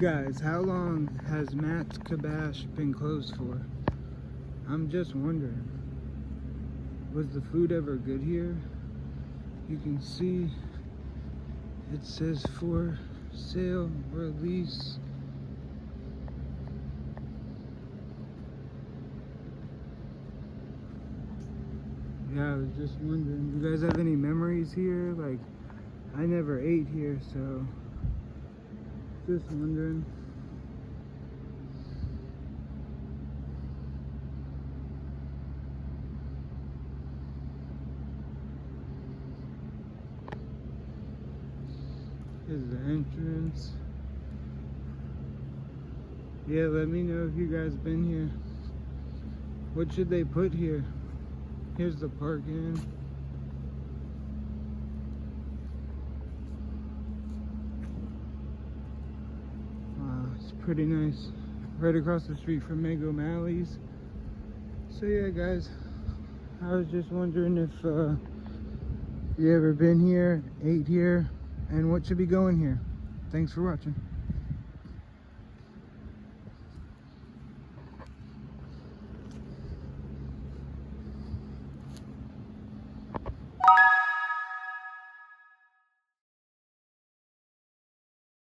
guys, how long has Matt's Kibosh been closed for? I'm just wondering. Was the food ever good here? You can see it says for sale, release. Yeah, I was just wondering, do you guys have any memories here? Like, I never ate here, so just wondering. Here's the entrance. Yeah, let me know if you guys been here. What should they put here? Here's the parking. Wow, it's pretty nice. Right across the street from Mango Malley's. So yeah, guys, I was just wondering if you ever been here, ate here, and what should be going here. Thanks for watching.